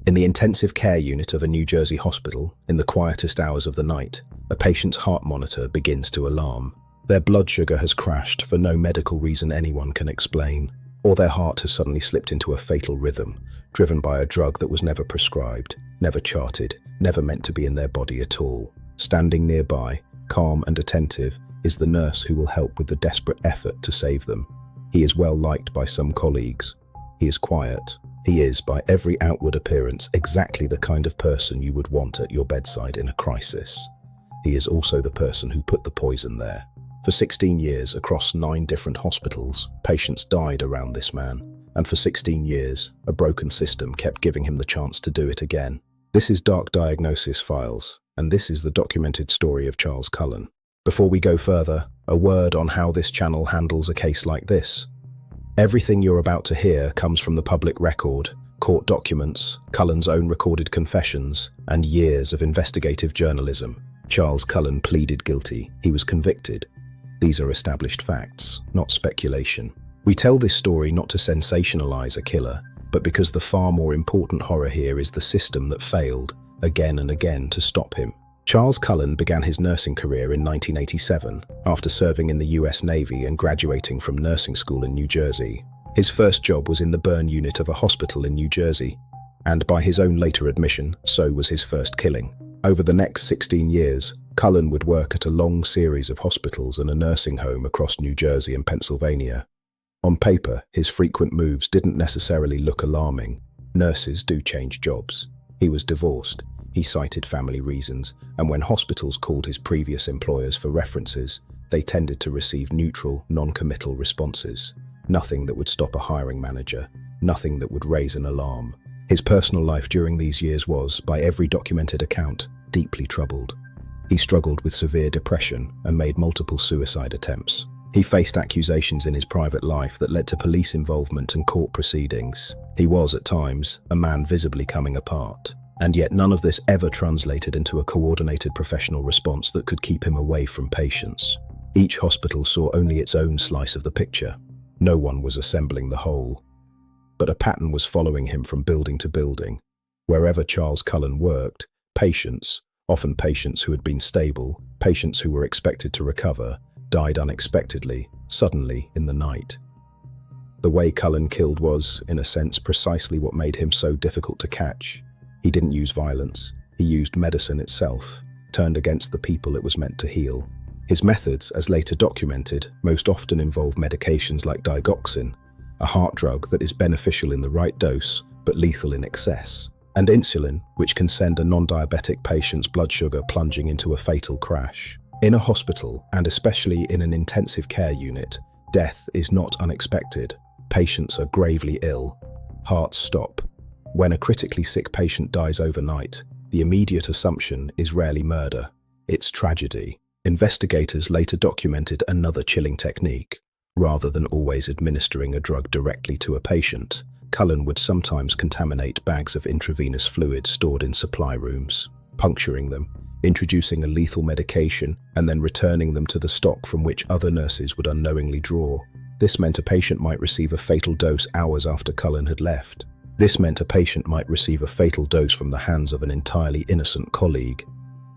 In the intensive care unit of a New Jersey hospital, in the quietest hours of the night, a patient's heart monitor begins to alarm. Their blood sugar has crashed for no medical reason anyone can explain, or their heart has suddenly slipped into a fatal rhythm, driven by a drug that was never prescribed, never charted, never meant to be in their body at all. Standing nearby, calm and attentive, is the nurse who will help with the desperate effort to save them. He is well liked by some colleagues. He is quiet. He is, by every outward appearance, exactly the kind of person you would want at your bedside in a crisis. He is also the person who put the poison there. For 16 years, across 9 different hospitals, patients died around this man. And for 16 years, a broken system kept giving him the chance to do it again. This is Dark Diagnosis Files, and this is the documented story of Charles Cullen. Before we go further, a word on how this channel handles a case like this. Everything you're about to hear comes from the public record, court documents, Cullen's own recorded confessions, and years of investigative journalism. Charles Cullen pleaded guilty. He was convicted. These are established facts, not speculation. We tell this story not to sensationalize a killer, but because the far more important horror here is the system that failed, again and again, to stop him. Charles Cullen began his nursing career in 1987, after serving in the US Navy and graduating from nursing school in New Jersey. His first job was in the burn unit of a hospital in New Jersey, and by his own later admission, so was his first killing. Over the next 16 years, Cullen would work at a long series of hospitals and a nursing home across New Jersey and Pennsylvania. On paper, his frequent moves didn't necessarily look alarming. Nurses do change jobs. He was divorced. He cited family reasons, and when hospitals called his previous employers for references, they tended to receive neutral, non-committal responses. Nothing that would stop a hiring manager, nothing that would raise an alarm. His personal life during these years was, by every documented account, deeply troubled. He struggled with severe depression and made multiple suicide attempts. He faced accusations in his private life that led to police involvement and court proceedings. He was, at times, a man visibly coming apart. And yet none of this ever translated into a coordinated professional response that could keep him away from patients. Each hospital saw only its own slice of the picture. No one was assembling the whole. But a pattern was following him from building to building. Wherever Charles Cullen worked, patients, often patients who had been stable, patients who were expected to recover, died unexpectedly, suddenly, in the night. The way Cullen killed was, in a sense, precisely what made him so difficult to catch. He didn't use violence. He used medicine itself, turned against the people it was meant to heal. His methods, as later documented, most often involve medications like digoxin, a heart drug that is beneficial in the right dose but lethal in excess, and insulin, which can send a non-diabetic patient's blood sugar plunging into a fatal crash. In a hospital, and especially in an intensive care unit, death is not unexpected. Patients are gravely ill. Hearts stop. When a critically sick patient dies overnight, the immediate assumption is rarely murder. It's tragedy. Investigators later documented another chilling technique. Rather than always administering a drug directly to a patient, Cullen would sometimes contaminate bags of intravenous fluid stored in supply rooms, puncturing them, introducing a lethal medication, and then returning them to the stock from which other nurses would unknowingly draw. This meant a patient might receive a fatal dose hours after Cullen had left. This meant a patient might receive a fatal dose from the hands of an entirely innocent colleague.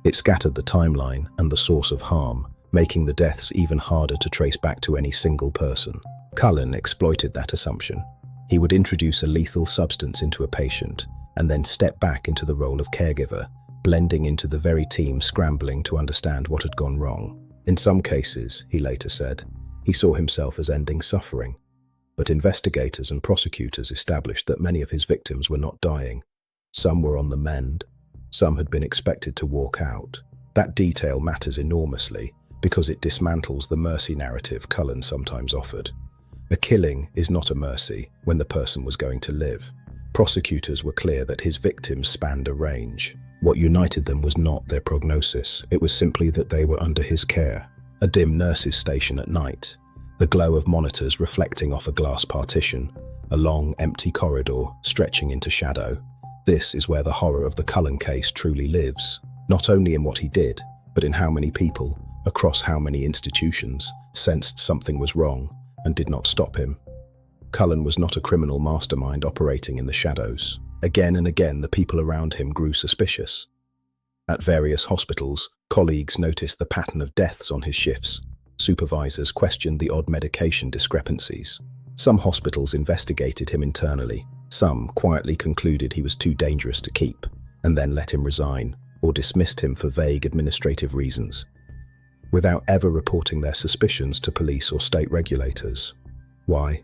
It scattered the timeline and the source of harm, making the deaths even harder to trace back to any single person. Cullen exploited that assumption. He would introduce a lethal substance into a patient, and then step back into the role of caregiver, blending into the very team scrambling to understand what had gone wrong. In some cases, he later said, he saw himself as ending suffering. But investigators and prosecutors established that many of his victims were not dying. Some were on the mend. Some had been expected to walk out. That detail matters enormously because it dismantles the mercy narrative Cullen sometimes offered. A killing is not a mercy when the person was going to live. Prosecutors were clear that his victims spanned a range. What united them was not their prognosis, it was simply that they were under his care. A dim nurse's station at night, the glow of monitors reflecting off a glass partition, a long, empty corridor stretching into shadow. This is where the horror of the Cullen case truly lives, not only in what he did, but in how many people, across how many institutions, sensed something was wrong and did not stop him. Cullen was not a criminal mastermind operating in the shadows. Again and again, the people around him grew suspicious. At various hospitals, colleagues noticed the pattern of deaths on his shifts. Supervisors questioned the odd medication discrepancies. Some hospitals investigated him internally. Some quietly concluded he was too dangerous to keep, and then let him resign, or dismissed him for vague administrative reasons, without ever reporting their suspicions to police or state regulators. Why?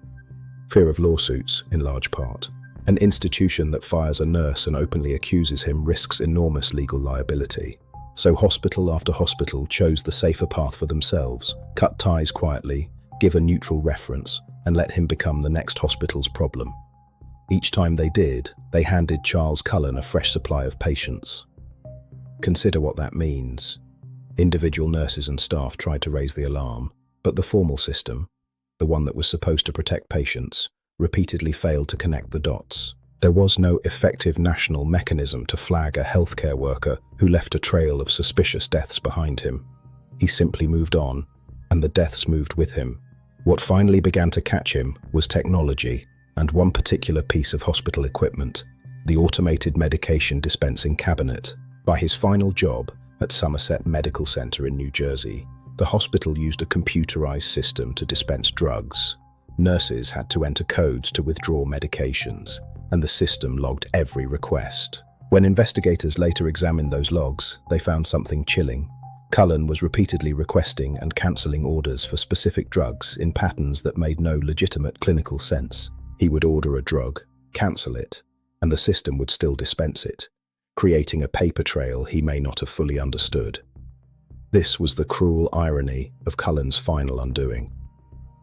Fear of lawsuits, in large part. An institution that fires a nurse and openly accuses him risks enormous legal liability. So hospital after hospital chose the safer path for themselves, cut ties quietly, give a neutral reference, and let him become the next hospital's problem. Each time they did, they handed Charles Cullen a fresh supply of patients. Consider what that means. Individual nurses and staff tried to raise the alarm, but the formal system, the one that was supposed to protect patients, repeatedly failed to connect the dots. There was no effective national mechanism to flag a healthcare worker who left a trail of suspicious deaths behind him. He simply moved on, and the deaths moved with him. What finally began to catch him was technology, and one particular piece of hospital equipment, the automated medication dispensing cabinet. By his final job at Somerset Medical Center in New Jersey, the hospital used a computerized system to dispense drugs. Nurses had to enter codes to withdraw medications, and the system logged every request. When investigators later examined those logs, they found something chilling. Cullen was repeatedly requesting and cancelling orders for specific drugs in patterns that made no legitimate clinical sense. He would order a drug, cancel it, and the system would still dispense it, creating a paper trail he may not have fully understood. This was the cruel irony of Cullen's final undoing.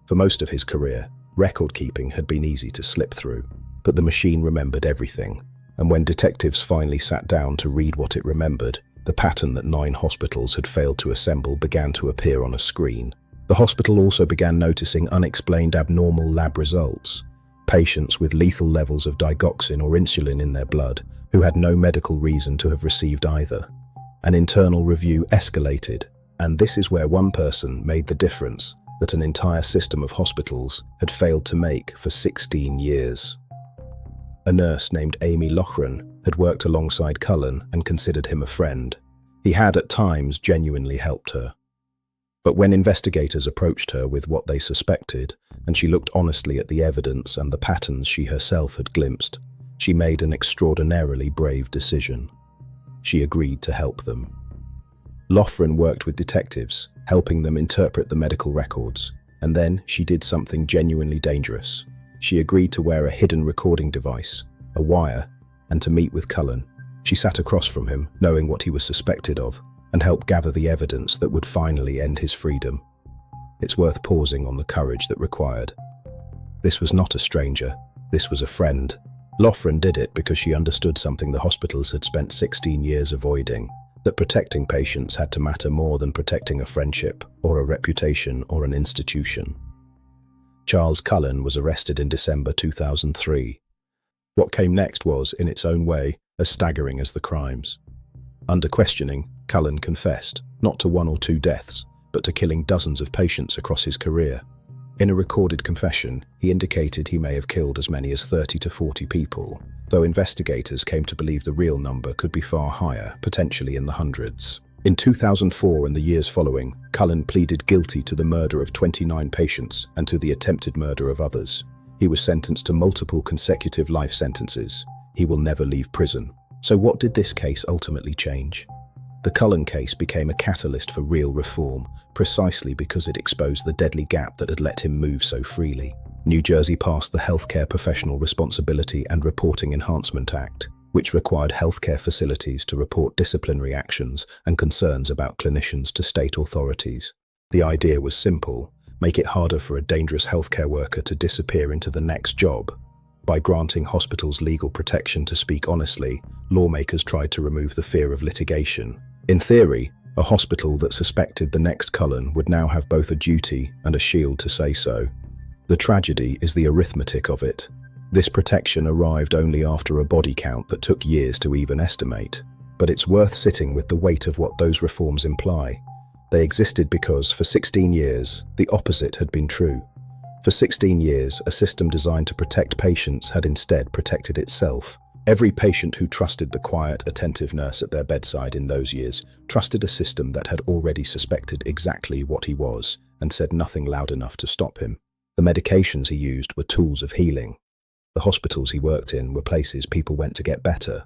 For most of his career, record-keeping had been easy to slip through, but the machine remembered everything, and when detectives finally sat down to read what it remembered, the pattern that 9 hospitals had failed to assemble began to appear on a screen. The hospital also began noticing unexplained abnormal lab results. Patients with lethal levels of digoxin or insulin in their blood, who had no medical reason to have received either. An internal review escalated, and this is where one person made the difference that an entire system of hospitals had failed to make for 16 years. A nurse named Amy Loughran had worked alongside Cullen and considered him a friend. He had at times genuinely helped her. But when investigators approached her with what they suspected, and she looked honestly at the evidence and the patterns she herself had glimpsed, she made an extraordinarily brave decision. She agreed to help them. Loughran worked with detectives, helping them interpret the medical records, and then she did something genuinely dangerous. She agreed to wear a hidden recording device, a wire, and to meet with Cullen. She sat across from him, knowing what he was suspected of, and helped gather the evidence that would finally end his freedom. It's worth pausing on the courage that required. This was not a stranger, this was a friend. Loughran did it because she understood something the hospitals had spent 16 years avoiding, that protecting patients had to matter more than protecting a friendship, or a reputation, or an institution. Charles Cullen was arrested in December 2003. What came next was, in its own way, as staggering as the crimes. Under questioning, Cullen confessed, not to 1 or 2 deaths, but to killing dozens of patients across his career. In a recorded confession, he indicated he may have killed as many as 30 to 40 people, though investigators came to believe the real number could be far higher, potentially in the hundreds. In 2004 and the years following, Cullen pleaded guilty to the murder of 29 patients and to the attempted murder of others. He was sentenced to multiple consecutive life sentences. He will never leave prison. So what did this case ultimately change? The Cullen case became a catalyst for real reform, precisely because it exposed the deadly gap that had let him move so freely. New Jersey passed the Healthcare Professional Responsibility and Reporting Enhancement Act, which required healthcare facilities to report disciplinary actions and concerns about clinicians to state authorities. The idea was simple: make it harder for a dangerous healthcare worker to disappear into the next job. By granting hospitals legal protection to speak honestly, lawmakers tried to remove the fear of litigation. In theory, a hospital that suspected the next Cullen would now have both a duty and a shield to say so. The tragedy is the arithmetic of it. This protection arrived only after a body count that took years to even estimate. But it's worth sitting with the weight of what those reforms imply. They existed because, for 16 years, the opposite had been true. For 16 years, a system designed to protect patients had instead protected itself, Every patient who trusted the quiet, attentive nurse at their bedside in those years trusted a system that had already suspected exactly what he was and said nothing loud enough to stop him. The medications he used were tools of healing. The hospitals he worked in were places people went to get better.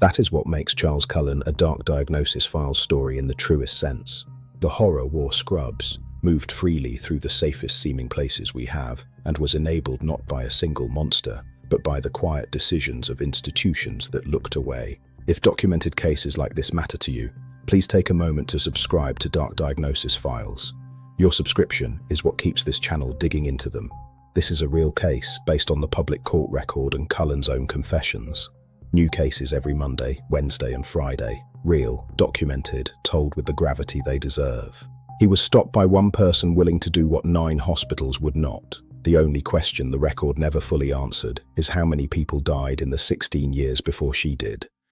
That is what makes Charles Cullen a dark diagnosis files story in the truest sense. The horror wore scrubs, moved freely through the safest seeming places we have, and was enabled not by a single monster, but by the quiet decisions of institutions that looked away. If documented cases like this matter to you, please take a moment to subscribe to Dark Diagnosis Files. Your subscription is what keeps this channel digging into them. This is a real case based on the public court record and Cullen's own confessions. New cases every Monday, Wednesday and Friday. Real, documented, told with the gravity they deserve. He was stopped by one person willing to do what 9 hospitals would not. The only question the record never fully answered is how many people died in the 16 years before she did.